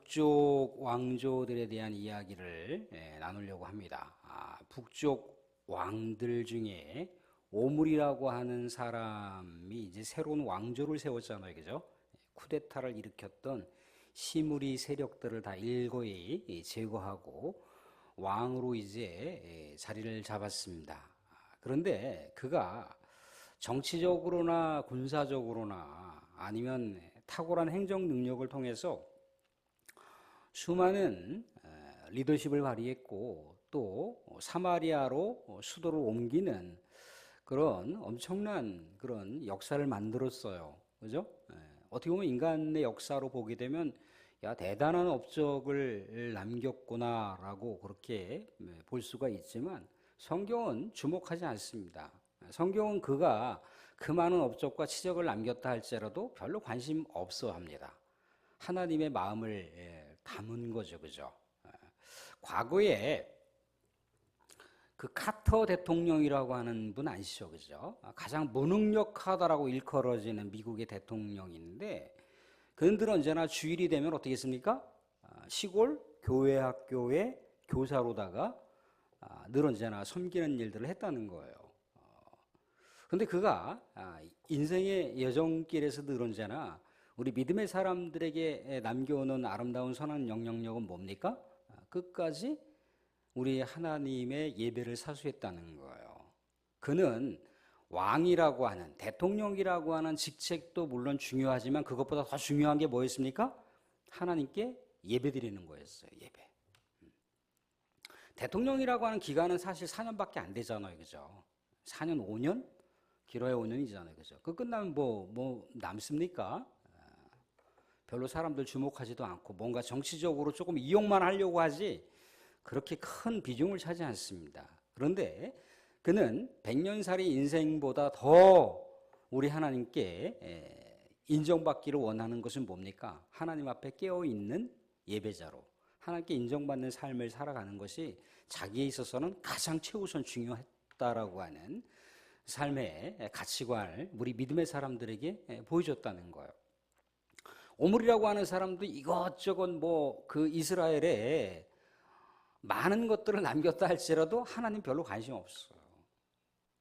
북쪽 왕조들에 대한 이야기를 나누려고 합니다. 북쪽 왕들 중에 오므리라고 하는 사람이 이제 새로운 왕조를 세웠잖아요, 그죠? 쿠데타를 일으켰던 시므리 세력들을 다 일거이 제거하고 왕으로 이제 자리를 잡았습니다. 그런데 그가 정치적으로나 군사적으로나 아니면 탁월한 행정 능력을 통해서 수많은 리더십을 발휘했고 또 사마리아로 수도를 옮기는 그런 엄청난 그런 역사를 만들었어요. 그죠? 어떻게 보면 인간의 역사로 보게 되면 야, 대단한 업적을 남겼구나라고 그렇게 볼 수가 있지만 성경은 주목하지 않습니다. 성경은 그가 그 많은 업적과 치적을 남겼다 할지라도 별로 관심 없어 합니다. 하나님의 마음을 담은 거죠, 그죠? 과거에 그 카터 대통령이라고 하는 분 아시죠, 그죠? 가장 무능력하다라고 일컬어지는 미국의 대통령인데, 그들은 언제나 주일이 되면 어떻게 했습니까? 시골 교회 학교의 교사로다가 늘 언제나 섬기는 일들을 했다는 거예요. 근데 그가 인생의 여정길에서 늘 언제나 우리 믿음의 사람들에게 남겨오는 아름다운 선한 영향력은 뭡니까? 끝까지 우리 하나님의 예배를 사수했다는 거예요. 그는 왕이라고 하는, 대통령이라고 하는 직책도 물론 중요하지만 그것보다 더 중요한 게 뭐였습니까? 하나님께 예배 드리는 거였어요, 예배. 대통령이라고 하는 기간은 사실 4년밖에 안 되잖아요, 그죠? 4년, 5년? 길어야 5년이잖아요, 그죠? 그 끝나면 뭐 남습니까? 별로 사람들 주목하지도 않고 뭔가 정치적으로 조금 이용만 하려고 하지 그렇게 큰 비중을 차지 않습니다. 그런데 그는 100년살이 인생보다 더 우리 하나님께 인정받기를 원하는 것은 뭡니까? 하나님 앞에 깨어있는 예배자로 하나님께 인정받는 삶을 살아가는 것이 자기에 있어서는 가장 최우선 중요했다라고 하는 삶의 가치관을 우리 믿음의 사람들에게 보여줬다는 거예요. 오므리라고 하는 사람도 이것저것 그 이스라엘에 많은 것들을 남겼다 할지라도 하나님 별로 관심 없어요.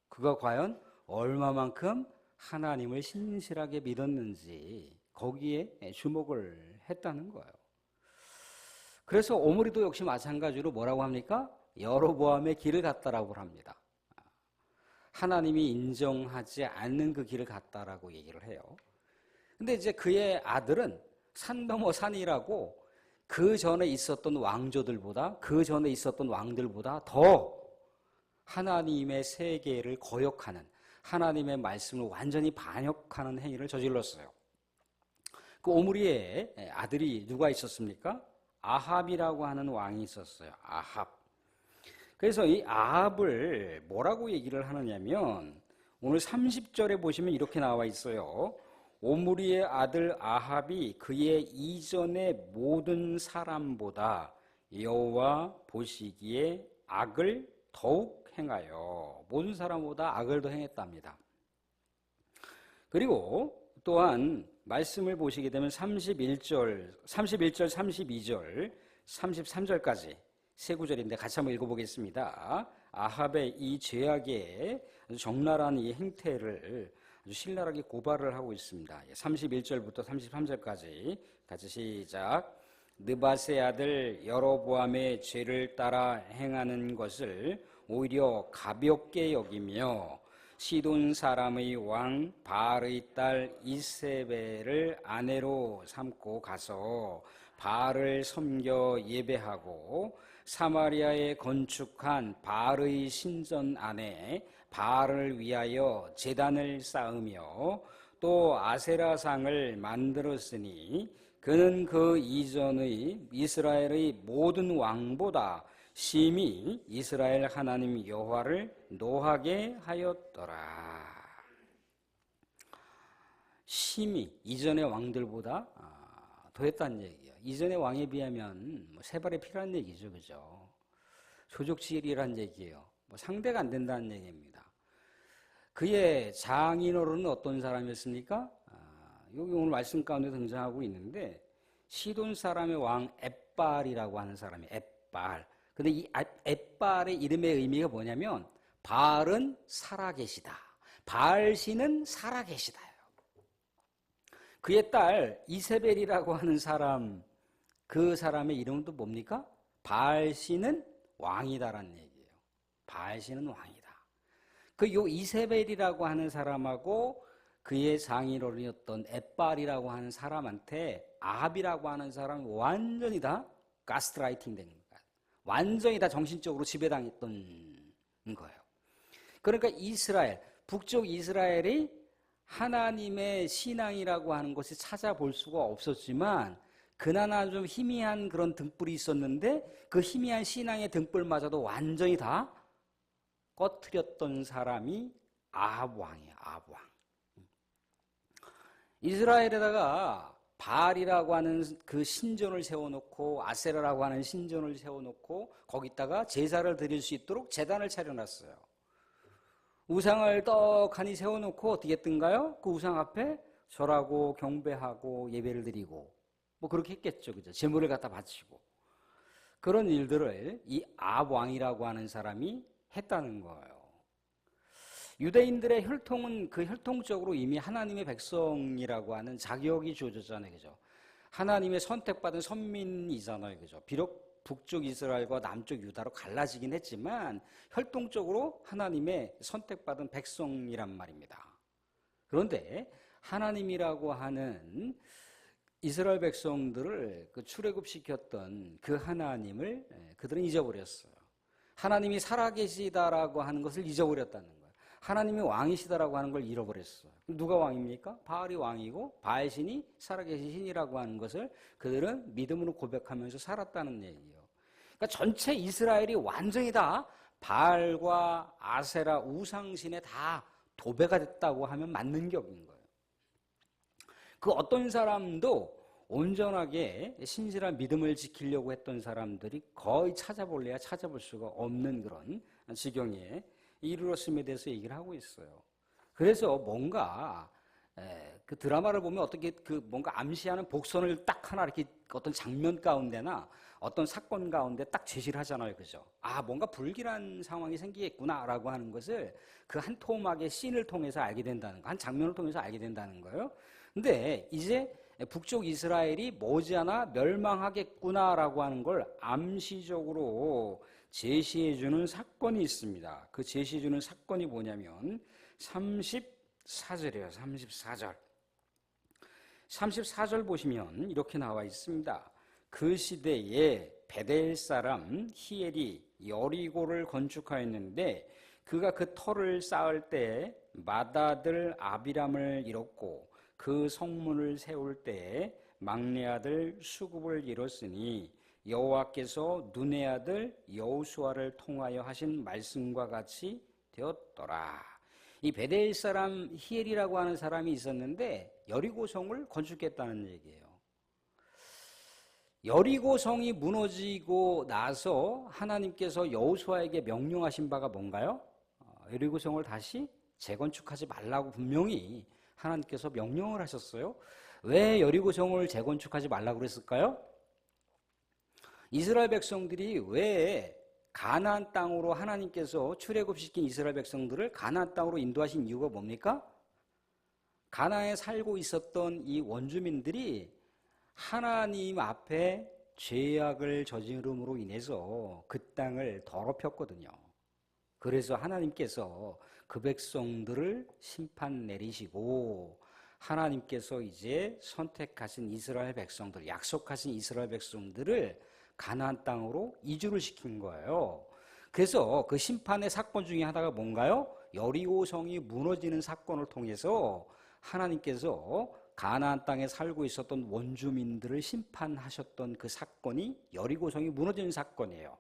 그가 과연 얼마만큼 하나님을 신실하게 믿었는지 거기에 주목을 했다는 거예요. 그래서 오므리도 역시 마찬가지로 뭐라고 합니까? 여로보암의 길을 갔다라고 합니다. 하나님이 인정하지 않는 그 길을 갔다라고 얘기를 해요. 근데 이제 그의 아들은 산 넘어 산이라고 그 전에 있었던 왕조들보다 그 전에 있었던 왕들보다 더 하나님의 세계를 거역하는 하나님의 말씀을 완전히 반역하는 행위를 저질렀어요. 그 오므리의 아들이 누가 있었습니까? 아합이라고 하는 왕이 있었어요. 아합. 그래서 이 아합을 뭐라고 얘기를 하느냐면 오늘 30절에 보시면 이렇게 나와 있어요. 오므리의 아들 아합이 그의 이전의 모든 사람보다 여호와 보시기에 악을 더욱 행하여 모든 사람보다 악을 더 행했답니다. 그리고 또한 말씀을 보시게 되면 31절, 32절, 33절까지 세 구절인데 같이 한번 읽어보겠습니다. 아합의 이 죄악의 적나라한 이 행태를 아주 신랄하게 고발을 하고 있습니다. 31절부터 33절까지 같이 시작. 느밧의 아들 여로보암의 죄를 따라 행하는 것을 오히려 가볍게 여기며 시돈 사람의 왕 바알의 딸 이세벨을 아내로 삼고 가서 바알을 섬겨 예배하고 사마리아에 건축한 바알의 신전 안에 바알을 위하여 제단을 쌓으며 또 아세라상을 만들었으니 그는 그 이전의 이스라엘의 모든 왕보다 심히 이스라엘 하나님 여호와를 노하게 하였더라. 심히 이전의 왕들보다 더했다는 얘기예요. 이전의 왕에 비하면 세 발의 피라는 얘기죠, 그죠? 조족지일이라는 얘기예요. 상대가 안 된다는 얘기입니다. 그의 장인어른은 어떤 사람이었습니까? 여기 오늘 말씀 가운데 등장하고 있는데 시돈 사람의 왕 엣발이라고 하는 사람이 엣발. 근데 이 엣발의 이름의 의미가 뭐냐면 바알은 살아계시다. 바알신은 살아계시다요. 그의 딸 이세벨이라고 하는 사람, 그 사람의 이름은 또 뭡니까? 바알신은 왕이다라는 얘기예요. 바알신은 왕이다. 그 요 이세벨이라고 하는 사람하고 그의 상인어른이었던 엣발이라고 하는 사람한테 아합이라고 하는 사람이 완전히 다 가스트라이팅 된 거예요. 완전히 다 정신적으로 지배당했던 거예요. 그러니까 이스라엘, 북쪽 이스라엘이 하나님의 신앙이라고 하는 것을 찾아볼 수가 없었지만 그나마 좀 희미한 그런 등불이 있었는데 그 희미한 신앙의 등불마저도 완전히 다 꺼트렸던 사람이 아합 왕이에요. 아합 왕. 이스라엘에다가 바알이라고 하는 그 신전을 세워놓고 아세라라고 하는 신전을 세워놓고 거기다가 제사를 드릴 수 있도록 제단을 차려놨어요. 우상을 떡하니 세워놓고 어떻게 했던가요? 그 우상 앞에 절하고 경배하고 예배를 드리고 뭐 그렇게 했겠죠. 그죠? 제물을 갖다 바치고. 그런 일들을 이 아합 왕이라고 하는 사람이 했다는 거예요. 유대인들의 혈통은 그 혈통적으로 이미 하나님의 백성이라고 하는 자격이 주어졌잖아요. 그죠? 하나님의 선택받은 선민이잖아요. 그죠? 비록 북쪽 이스라엘과 남쪽 유다로 갈라지긴 했지만 혈통적으로 하나님의 선택받은 백성이란 말입니다. 그런데 하나님이라고 하는 이스라엘 백성들을 그 출애굽시켰던 그 하나님을 그들은 잊어버렸어요. 하나님이 살아계시다라고 하는 것을 잊어버렸다는 거예요. 하나님이 왕이시다라고 하는 걸 잃어버렸어요. 누가 왕입니까? 바알이 왕이고 바알신이 살아계신 신이라고 하는 것을 그들은 믿음으로 고백하면서 살았다는 얘기예요. 그러니까 전체 이스라엘이 완전히 다 바알과 아세라 우상신에 다 도배가 됐다고 하면 맞는 격인 거예요. 그 어떤 사람도 온전하게 신실한 믿음을 지키려고 했던 사람들이 거의 찾아볼래야 찾아볼 수가 없는 그런 지경에 이르렀음에 대해서 얘기를 하고 있어요. 그래서 뭔가 그 드라마를 보면 어떻게 그 뭔가 암시하는 복선을 딱 하나 이렇게 어떤 장면 가운데나 어떤 사건 가운데 딱 제시를 하잖아요. 그죠? 아, 뭔가 불길한 상황이 생기겠구나라고 하는 것을 그 한 토막의 씬을 통해서 알게 된다는 거, 한 장면을 통해서 알게 된다는 거예요. 근데 이제 북쪽 이스라엘이 머지않아 멸망하겠구나라고 하는 걸 암시적으로 제시해주는 사건이 있습니다. 그 제시해주는 사건이 뭐냐면 34절이에요. 34절. 34절 보시면 이렇게 나와 있습니다. 그 시대에 베델 사람 히엘이 여리고를 건축하였는데 그가 그 터를 쌓을 때 맏아들 아비람을 잃었고 그 성문을 세울 때 막내 아들 수굽을 잃었으니 여호와께서 눈의 아들 여호수아를 통하여 하신 말씀과 같이 되었더라. 이 베델 사람 히엘이라고 하는 사람이 있었는데 여리고성을 건축했다는 얘기예요. 여리고성이 무너지고 나서 하나님께서 여호수아에게 명령하신 바가 뭔가요? 여리고성을 다시 재건축하지 말라고 분명히 하나님께서 명령을 하셨어요. 왜 여리고성을 재건축하지 말라고 그랬을까요? 이스라엘 백성들이 왜 가나안 땅으로 하나님께서 출애굽시킨 이스라엘 백성들을 가나안 땅으로 인도하신 이유가 뭡니까? 가나안에 살고 있었던 이 원주민들이 하나님 앞에 죄악을 저지름으로 인해서 그 땅을 더럽혔거든요. 그래서 하나님께서 그 백성들을 심판 내리시고 하나님께서 이제 선택하신 이스라엘 백성들, 약속하신 이스라엘 백성들을 가나안 땅으로 이주를 시킨 거예요. 그래서 그 심판의 사건 중에 하나가 뭔가요? 여리고성이 무너지는 사건을 통해서 하나님께서 가나안 땅에 살고 있었던 원주민들을 심판하셨던 그 사건이 여리고성이 무너지는 사건이에요.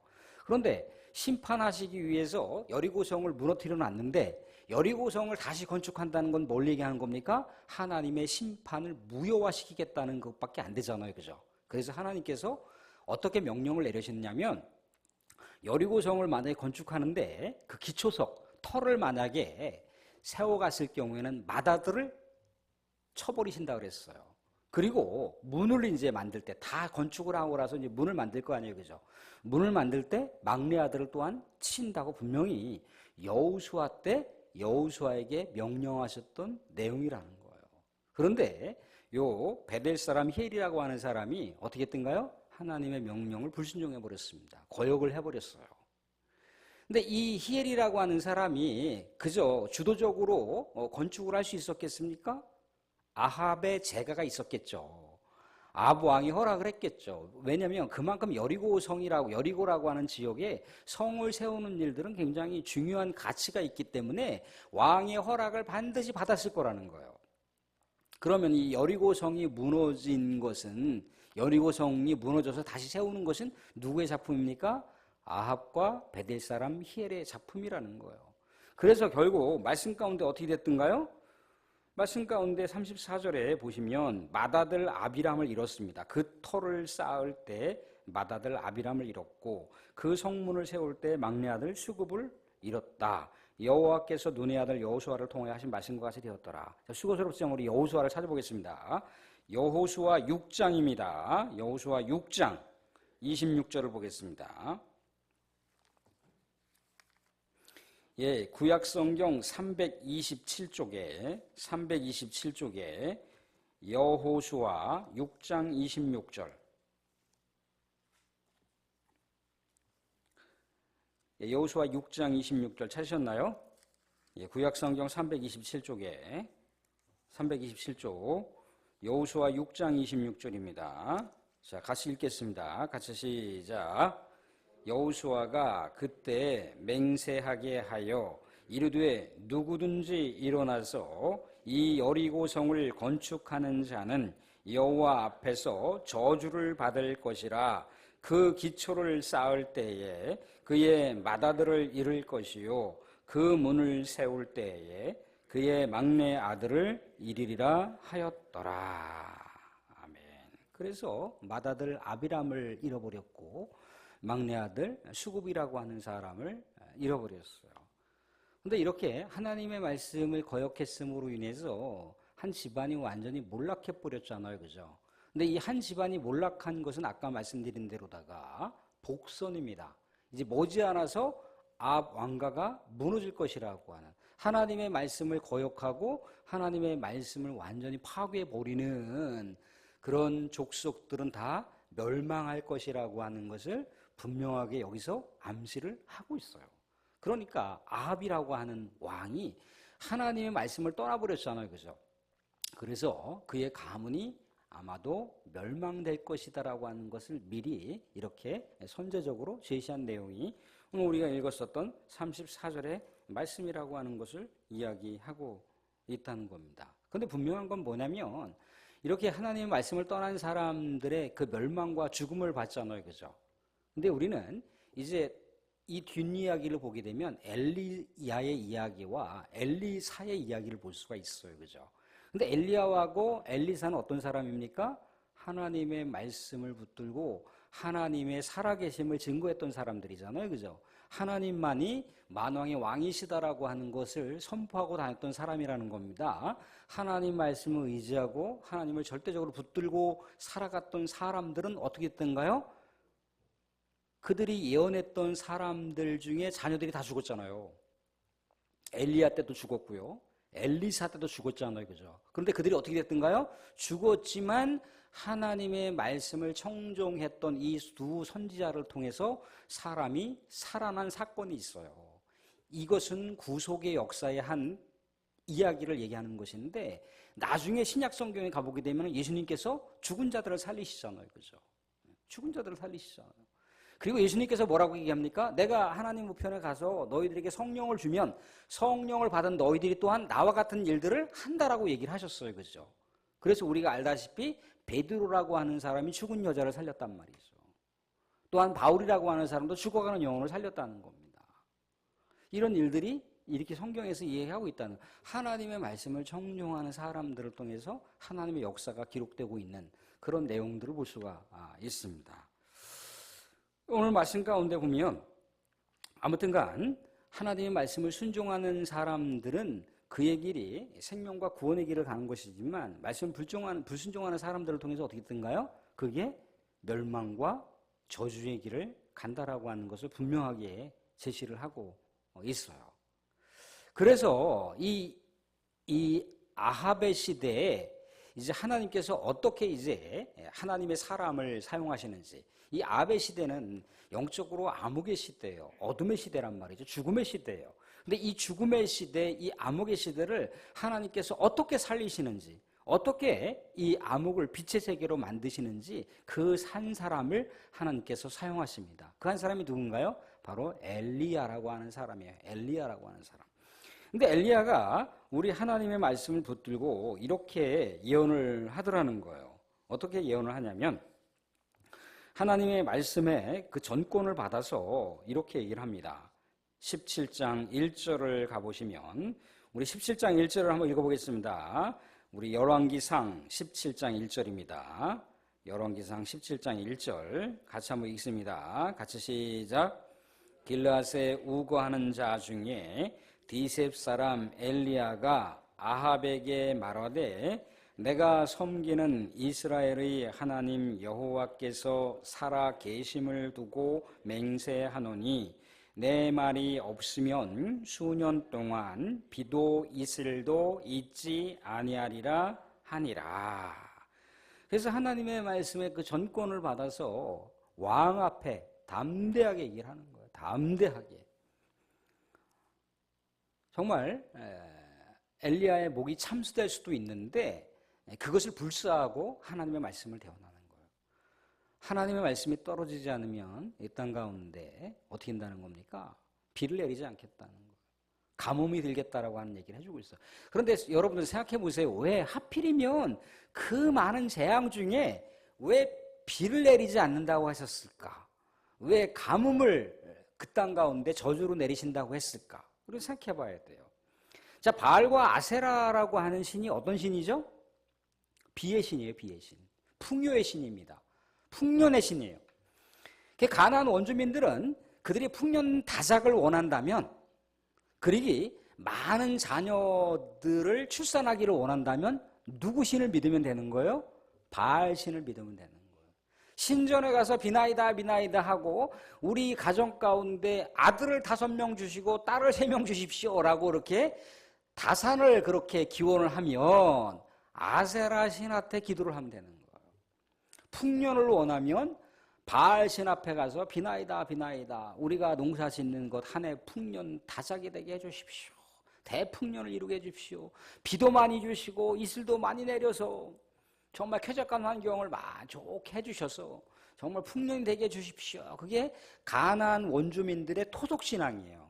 그런데 심판하시기 위해서 여리고성을 무너뜨려 놨는데 여리고성을 다시 건축한다는 건 뭘 얘기하는 겁니까? 하나님의 심판을 무효화시키겠다는 것밖에 안 되잖아요. 그죠? 그래서 하나님께서 어떻게 명령을 내리셨냐면 여리고성을 만약에 건축하는데 그 기초석, 터를 만약에 세워갔을 경우에는 맏아들을 쳐버리신다 그랬어요. 그리고 문을 이제 만들 때 다 건축을 하고 나서 이제 문을 만들 거 아니에요, 그죠? 문을 만들 때 막내 아들을 또한 친다고 분명히 여호수아 때 여호수아에게 명령하셨던 내용이라는 거예요. 그런데 요 베델 사람 히엘이라고 하는 사람이 어떻게 했던가요? 하나님의 명령을 불순종해 버렸습니다. 거역을 해 버렸어요. 근데 이 히엘이라고 하는 사람이 그저 주도적으로 건축을 할 수 있었겠습니까? 아합의 제가가 있었겠죠. 아합 왕이 허락을 했겠죠. 왜냐하면 그만큼 여리고라고 하는 지역에 성을 세우는 일들은 굉장히 중요한 가치가 있기 때문에 왕의 허락을 반드시 받았을 거라는 거예요. 그러면 이 여리고성이 무너진 것은, 여리고성이 무너져서 다시 세우는 것은 누구의 작품입니까? 아합과 베델 사람 히엘의 작품이라는 거예요. 그래서 결국 말씀 가운데 어떻게 됐던가요? 말씀 가운데 34절에 보시면 맏아들 아비람을 잃었습니다. 그 터를 쌓을 때 맏아들 아비람을 잃었고 그 성문을 세울 때 막내 아들 수굽을 잃었다. 여호와께서 눈의 아들 여호수아를 통해 하신 말씀과 같이 되었더라. 수고스럽지 않은 우리 여호수아를 찾아보겠습니다. 여호수아 6장입니다. 여호수아 6장 26절을 보겠습니다. 예, 구약 성경 327쪽에 여호수아 6장 26절. 예, 여호수아 6장 26절 찾으셨나요? 예, 구약 성경 327쪽 여호수아 6장 26절입니다. 자, 같이 읽겠습니다. 같이 시작. 여호수아가 그때 맹세하게 하여 이르되 누구든지 일어나서 이 여리고성을 건축하는 자는 여호와 앞에서 저주를 받을 것이라. 그 기초를 쌓을 때에 그의 맏아들을 잃을 것이요 그 문을 세울 때에 그의 막내 아들을 잃으리라 하였더라. 아멘. 그래서 맏아들 아비람을 잃어버렸고 막내 아들 수굽이라고 하는 사람을 잃어버렸어요. 그런데 이렇게 하나님의 말씀을 거역했음으로 인해서 한 집안이 완전히 몰락해 버렸잖아요, 그죠? 근데 이 한 집안이 몰락한 것은 아까 말씀드린 대로다가 복선입니다. 이제 머지않아서 아합 왕가가 무너질 것이라고 하는, 하나님의 말씀을 거역하고 하나님의 말씀을 완전히 파괴해 버리는 그런 족속들은 다 멸망할 것이라고 하는 것을 분명하게 여기서 암시를 하고 있어요. 그러니까 아합이라고 하는 왕이 하나님의 말씀을 떠나버렸잖아요, 그죠? 그래서 그의 가문이 아마도 멸망될 것이다라고 하는 것을 미리 이렇게 선제적으로 제시한 내용이 오늘 우리가 읽었었던 34절의 말씀이라고 하는 것을 이야기하고 있다는 겁니다. 그런데 분명한 건 뭐냐면 이렇게 하나님의 말씀을 떠난 사람들의 그 멸망과 죽음을 봤잖아요, 그죠? 근데 우리는 이제 이 뒷이야기를 보게 되면 엘리야의 이야기와 엘리사의 이야기를 볼 수가 있어요, 그죠? 근데 엘리야하고 엘리사는 어떤 사람입니까? 하나님의 말씀을 붙들고 하나님의 살아계심을 증거했던 사람들이잖아요, 그죠? 하나님만이 만왕의 왕이시다라고 하는 것을 선포하고 다녔던 사람이라는 겁니다. 하나님 말씀을 의지하고 하나님을 절대적으로 붙들고 살아갔던 사람들은 어떻게 됐던가요? 그들이 예언했던 사람들 중에 자녀들이 다 죽었잖아요. 엘리야 때도 죽었고요. 엘리사 때도 죽었잖아요, 그죠? 그런데 그들이 어떻게 됐던가요? 죽었지만 하나님의 말씀을 청종했던 이 두 선지자를 통해서 사람이 살아난 사건이 있어요. 이것은 구속의 역사의 한 이야기를 얘기하는 것인데 나중에 신약 성경에 가보게 되면 예수님께서 죽은 자들을 살리시잖아요, 그죠? 죽은 자들을 살리시잖아요. 그리고 예수님께서 뭐라고 얘기합니까? 내가 하나님 우편에 가서 너희들에게 성령을 주면 성령을 받은 너희들이 또한 나와 같은 일들을 한다라고 얘기를 하셨어요, 그죠? 그래서 우리가 알다시피 베드로라고 하는 사람이 죽은 여자를 살렸단 말이죠. 또한 바울이라고 하는 사람도 죽어가는 영혼을 살렸다는 겁니다. 이런 일들이 이렇게 성경에서 이해하고 있다는, 하나님의 말씀을 청종하는 사람들을 통해서 하나님의 역사가 기록되고 있는 그런 내용들을 볼 수가 있습니다. 오늘 말씀 가운데 보면 아무튼간 하나님의 말씀을 순종하는 사람들은 그의 길이 생명과 구원의 길을 가는 것이지만 말씀 불순종하는 사람들을 통해서 어떻게 된가요? 그게 멸망과 저주의 길을 간다라고 하는 것을 분명하게 제시를 하고 있어요. 그래서 이 아합의 시대에 이제 하나님께서 어떻게 이제 하나님의 사람을 사용하시는지, 이 아합의 시대는 영적으로 암흑의 시대예요. 어둠의 시대란 말이죠. 죽음의 시대예요. 근데 이 죽음의 시대, 이 암흑의 시대를 하나님께서 어떻게 살리시는지, 어떻게 이 암흑을 빛의 세계로 만드시는지 그 한 사람을 하나님께서 사용하십니다. 그 한 사람이 누군가요? 바로 엘리야라고 하는 사람이에요. 엘리야라고 하는 사람. 근데 엘리야가 우리 하나님의 말씀을 붙들고 이렇게 예언을 하더라는 거예요. 어떻게 예언을 하냐면 하나님의 말씀에 그 전권을 받아서 이렇게 얘기를 합니다. 17장 1절을 가보시면 우리 17장 1절을 한번 읽어보겠습니다. 우리 열왕기상 17장 1절입니다. 열왕기상 17장 1절 같이 한번 읽습니다. 같이 시작. 길르앗에 우거하는 자 중에 디셉 사람 엘리야가 아합에게 말하되 내가 섬기는 이스라엘의 하나님 여호와께서 살아 계심을 두고 맹세하노니 내 말이 없으면 수년 동안 비도 이슬도 있지 아니하리라 하니라. 그래서 하나님의 말씀에 그 전권을 받아서 왕 앞에 담대하게 얘기를 하는 거예요. 담대하게. 정말 엘리야의 목이 참수될 수도 있는데 그것을 불사하고 하나님의 말씀을 대언하는 거예요. 하나님의 말씀이 떨어지지 않으면 이 땅 가운데 어떻게 된다는 겁니까? 비를 내리지 않겠다는 거예요. 가뭄이 들겠다라고 하는 얘기를 해주고 있어요. 그런데 여러분들 생각해 보세요. 왜 하필이면 그 많은 재앙 중에 왜 비를 내리지 않는다고 하셨을까? 왜 가뭄을 그 땅 가운데 저주로 내리신다고 했을까? 우리 생각해 봐야 돼요. 자, 바알과 아세라라고 하는 신이 어떤 신이죠? 비의 신이에요, 비의 신. 풍요의 신입니다. 풍년의 신이에요. 가나안 원주민들은 그들이 풍년 다작을 원한다면, 그리고 많은 자녀들을 출산하기를 원한다면 누구 신을 믿으면 되는 거예요? 바알 신을 믿으면 되는 거예요. 신전에 가서 비나이다 비나이다 하고 우리 가정 가운데 아들을 5명 주시고 딸을 3명 주십시오라고 이렇게 다산을 그렇게 기원을 하면 아세라 신한테 기도를 하면 되는 거예요. 풍년을 원하면 바알 신 앞에 가서 비나이다 비나이다 우리가 농사 짓는 것 한 해 풍년 다작이 되게 해주십시오. 대풍년을 이루게 해주십시오. 비도 많이 주시고 이슬도 많이 내려서 정말 쾌적한 환경을 좋게 해주셔서 정말 풍년이 되게 해주십시오. 그게 가나안 원주민들의 토속신앙이에요.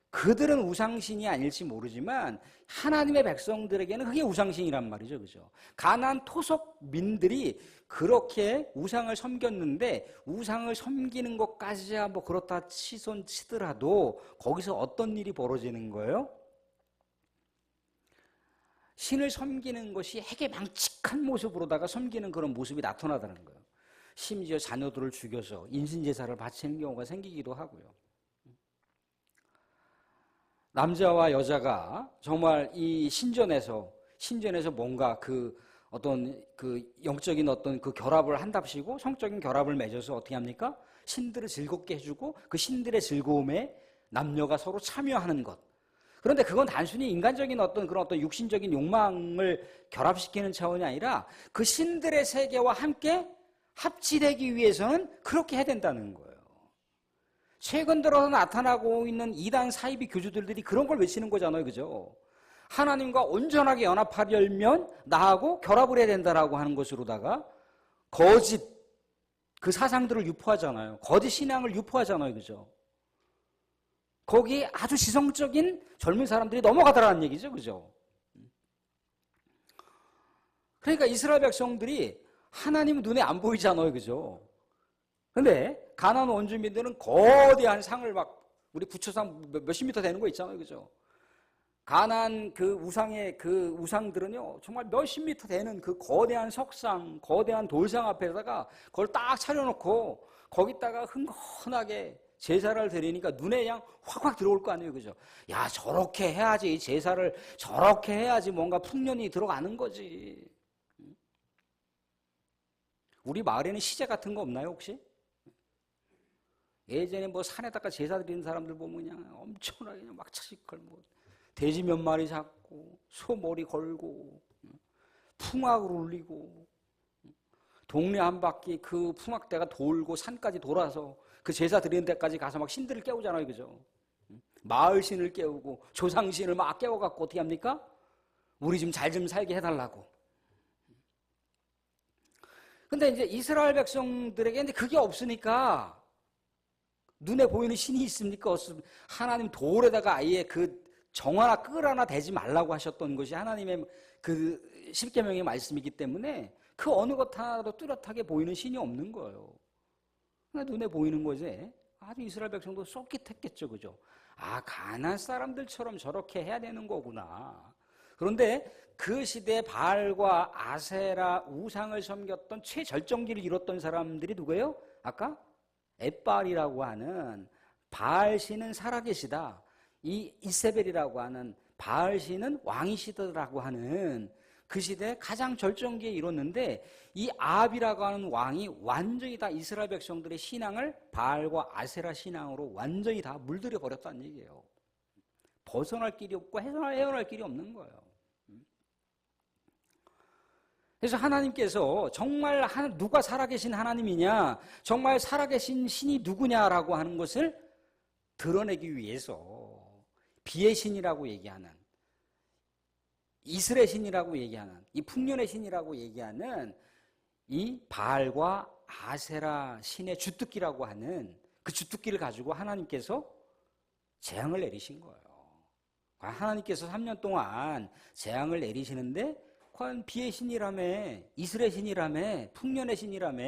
그들은 우상신이 아닐지 모르지만 하나님의 백성들에게는 그게 우상신이란 말이죠. 그죠? 가나안 토속민들이 그렇게 우상을 섬겼는데 우상을 섬기는 것까지야 뭐 그렇다 치더라도 거기서 어떤 일이 벌어지는 거예요? 신을 섬기는 것이 해괴망측한 모습으로다가 섬기는 그런 모습이 나타나다는 거예요. 심지어 자녀들을 죽여서 인신제사를 바치는 경우가 생기기도 하고요. 남자와 여자가 정말 이 신전에서 뭔가 어떤 영적인 어떤 결합을 한답시고 성적인 결합을 맺어서 어떻게 합니까? 신들을 즐겁게 해주고 그 신들의 즐거움에 남녀가 서로 참여하는 것. 그런데 그건 단순히 인간적인 그런 육신적인 욕망을 결합시키는 차원이 아니라 그 신들의 세계와 함께 합치되기 위해서는 그렇게 해야 된다는 거예요. 최근 들어서 나타나고 있는 이단 사이비 교주들이 그런 걸 외치는 거잖아요. 그죠? 하나님과 온전하게 연합하려면 나하고 결합을 해야 된다라고 하는 것으로다가 거짓 그 사상들을 유포하잖아요. 거짓 신앙을 유포하잖아요. 그죠? 거기에 아주 지성적인 젊은 사람들이 넘어가더라는 얘기죠. 그죠? 그러니까 이스라엘 백성들이 하나님 눈에 안 보이잖아요. 그죠? 근데 가나안 원주민들은 거대한 상을 우리 부처상 몇십 미터 되는 거 있잖아요. 그죠? 가나안 우상들은요, 정말 몇십 미터 되는 그 거대한 석상, 거대한 돌상 앞에다가 그걸 딱 차려놓고 거기다가 흥건하게 제사를 드리니까 눈에 그냥 확확 들어올 거 아니에요. 그죠? 야, 저렇게 해야지. 제사를 저렇게 해야지 뭔가 풍년이 들어가는 거지. 우리 마을에는 시제 같은 거 없나요, 혹시? 예전에 뭐 산에다가 제사 드리는 사람들 보면 그냥 엄청나게 그냥 막차씩 걸고, 돼지 몇 마리 잡고, 소 머리 걸고, 풍악을 울리고, 동네 한 바퀴 그 풍악대가 돌고 산까지 돌아서 그 제사 드리는 데까지 가서 막 신들을 깨우잖아요. 그죠? 마을 신을 깨우고 조상 신을 막 깨워갖고 어떻게 합니까? 우리 좀 잘 좀 살게 해달라고. 근데 이제 이스라엘 백성들에게 근데 그게 없으니까 눈에 보이는 신이 있습니까? 없습니까? 하나님 돌에다가 아예 그 정 하나 끌 하나 대지 말라고 하셨던 것이 하나님의 그 십계명의 말씀이기 때문에 그 어느 것 하나도 뚜렷하게 보이는 신이 없는 거예요. 그러니까 눈에 보이는 거지. 아주 이스라엘 백성도 쏠깃했겠죠, 그죠? 아, 가나안 사람들처럼 저렇게 해야 되는 거구나. 그런데 그 시대에 바알과 아세라 우상을 섬겼던 최절정기를 이뤘던 사람들이 누구예요? 아까 엣바알이라고 하는 바알 신은 살아계시다. 이 이세벨이라고 하는 바알 신은 왕이시더라고 하는 그 시대에 가장 절정기에 이뤘는데 이 아합이라고 하는 왕이 완전히 다 이스라엘 백성들의 신앙을 바알과 아세라 신앙으로 완전히 다 물들여 버렸다는 얘기예요. 벗어날 길이 없고 헤어날 길이 없는 거예요. 그래서 하나님께서 정말 누가 살아계신 하나님이냐, 정말 살아계신 신이 누구냐라고 하는 것을 드러내기 위해서 비의 신이라고 얘기하는, 이스라엘 신이라고 얘기하는, 이 풍년의 신이라고 얘기하는 이 바알과 아세라 신의 주특기라고 하는 그 주특기를 가지고 하나님께서 재앙을 내리신 거예요. 하나님께서 3년 동안 재앙을 내리시는데 과연 비의 신이라며, 이스라엘 신이라며, 풍년의 신이라며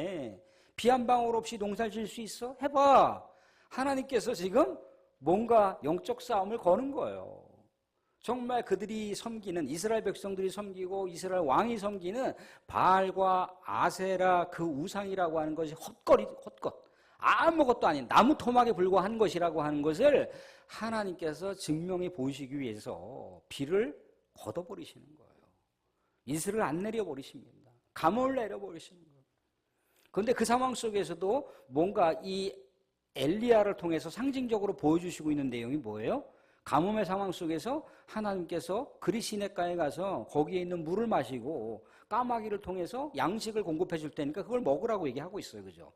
비 한 방울 없이 농사를 지을 수 있어? 해봐. 하나님께서 지금 뭔가 영적 싸움을 거는 거예요. 정말 그들이 섬기는, 이스라엘 백성들이 섬기고 이스라엘 왕이 섬기는 바알과 아세라 그 우상이라고 하는 것이 헛것, 아무것도 아닌 나무 토막에 불과한 것이라고 하는 것을 하나님께서 증명해 보이시기 위해서 비를 걷어버리시는 거예요. 이슬을 안 내려버리십니다. 가뭄을 내려버리시는 거예요. 그런데 그 상황 속에서도 뭔가 이 엘리야를 통해서 상징적으로 보여주시고 있는 내용이 뭐예요? 가뭄의 상황 속에서 하나님께서 그리시네가에 가서 거기에 있는 물을 마시고 까마귀를 통해서 양식을 공급해 줄 테니까 그걸 먹으라고 얘기하고 있어요. 그죠?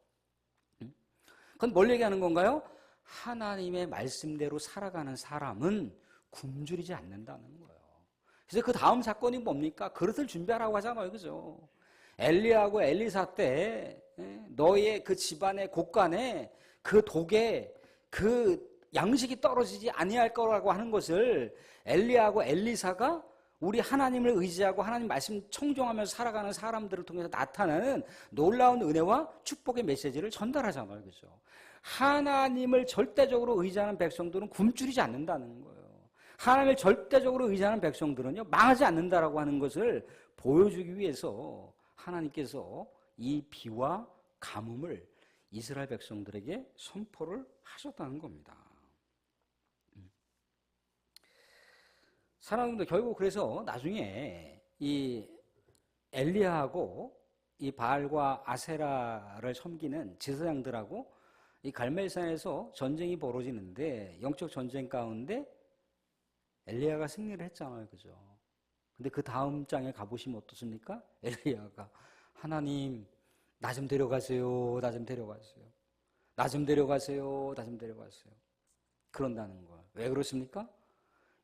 그건 뭘 얘기하는 건가요? 하나님의 말씀대로 살아가는 사람은 굶주리지 않는다는 거예요. 그래서 그 다음 사건이 뭡니까? 그릇을 준비하라고 하잖아요. 그죠? 엘리야하고 엘리사 때 너의 그 집안의 곳간에 그 독에 그 양식이 떨어지지 아니할 거라고 하는 것을 엘리야하고 엘리사가 우리 하나님을 의지하고 하나님 말씀 청종하면서 살아가는 사람들을 통해서 나타나는 놀라운 은혜와 축복의 메시지를 전달하잖아요. 그죠? 하나님을 절대적으로 의지하는 백성들은 굶주리지 않는다는 거예요. 하나님을 절대적으로 의지하는 백성들은요, 망하지 않는다라고 하는 것을 보여주기 위해서 하나님께서 이 비와 가뭄을 이스라엘 백성들에게 선포를 하셨다는 겁니다. 사랑하는 분들, 결국 그래서 나중에 이 엘리야하고 이 바알과 아세라를 섬기는 제사장들하고 이 갈멜산에서 전쟁이 벌어지는데, 영적 전쟁 가운데 엘리야가 승리를 했잖아요. 그죠? 근데 그 다음 장에 가보시면 어떻습니까? 엘리야가 하나님, 나 좀 데려가세요. 나 좀 데려가세요. 나 좀 데려가세요. 나 좀 데려가세요. 그런다는 거예요. 왜 그렇습니까?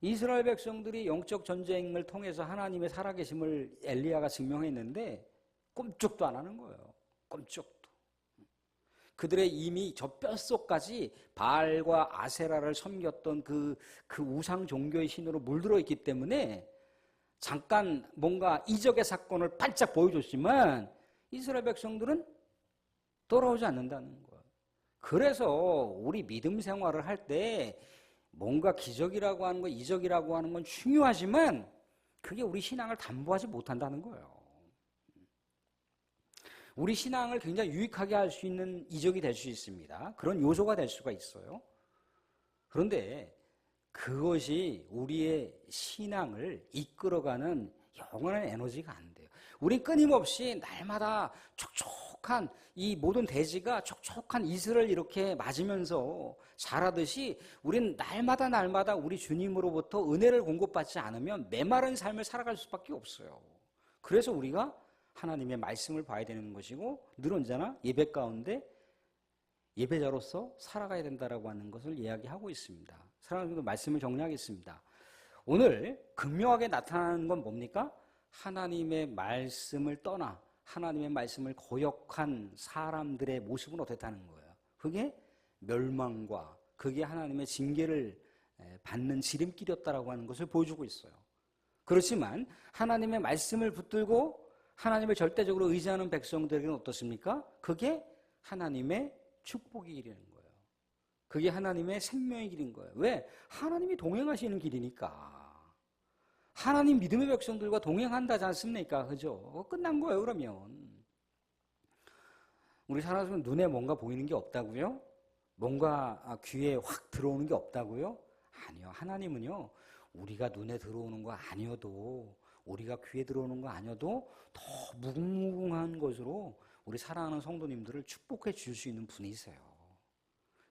이스라엘 백성들이 영적 전쟁을 통해서 하나님의 살아계심을 엘리야가 증명했는데 꼼짝도 안 하는 거예요. 꼼짝도. 그들의 이미 저 뼛속까지 바알과 아세라를 섬겼던 그 우상 종교의 신으로 물들어 있기 때문에 잠깐 뭔가 이적의 사건을 반짝 보여줬지만 이스라엘 백성들은 돌아오지 않는다는 거예요. 그래서 우리 믿음 생활을 할 때 뭔가 기적이라고 하는 거, 이적이라고 하는 건 중요하지만 그게 우리 신앙을 담보하지 못한다는 거예요. 우리 신앙을 굉장히 유익하게 할 수 있는 이적이 될 수 있습니다. 그런 요소가 될 수가 있어요. 그런데 그것이 우리의 신앙을 이끌어가는 영원한 에너지가 안 돼요. 우린 끊임없이 날마다 촉촉한 이 모든 대지가 촉촉한 이슬을 이렇게 맞으면서 자라듯이 우린 날마다 우리 주님으로부터 은혜를 공급받지 않으면 메마른 삶을 살아갈 수밖에 없어요. 그래서 우리가 하나님의 말씀을 봐야 되는 것이고 늘 언제나 예배 가운데 예배자로서 살아가야 된다라고 하는 것을 이야기하고 있습니다. 사랑하는 분들, 말씀을 정리하겠습니다. 오늘 극명하게 나타나는 건 뭡니까? 하나님의 말씀을 떠나 하나님의 말씀을 거역한 사람들의 모습은 어떻다는 거예요? 그게 멸망과 그게 하나님의 징계를 받는 지름길이었다라고 하는 것을 보여주고 있어요. 그렇지만 하나님의 말씀을 붙들고 하나님을 절대적으로 의지하는 백성들에게는 어떻습니까? 그게 하나님의 축복의 길이라는 거예요. 그게 하나님의 생명의 길인 거예요. 왜? 하나님이 동행하시는 길이니까. 하나님 믿음의 백성들과 동행한다지 않습니까? 그죠? 끝난 거예요, 그러면. 우리 살아가면서 눈에 뭔가 보이는 게 없다고요? 뭔가 귀에 확 들어오는 게 없다고요? 아니요. 하나님은요, 우리가 눈에 들어오는 거 아니어도, 우리가 귀에 들어오는 거 아니어도 더 무궁무궁한 것으로 우리 사랑하는 성도님들을 축복해 줄 수 있는 분이세요.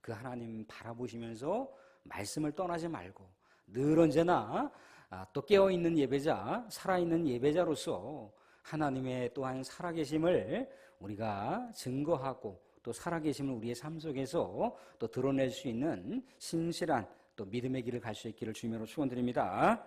그 하나님 바라보시면서 말씀을 떠나지 말고 늘 언제나 또 깨어있는 예배자, 살아있는 예배자로서 하나님의 또한 살아계심을 우리가 증거하고 또 살아계심을 우리의 삶 속에서 또 드러낼 수 있는 신실한 또 믿음의 길을 갈 수 있기를 주님으로 축원드립니다.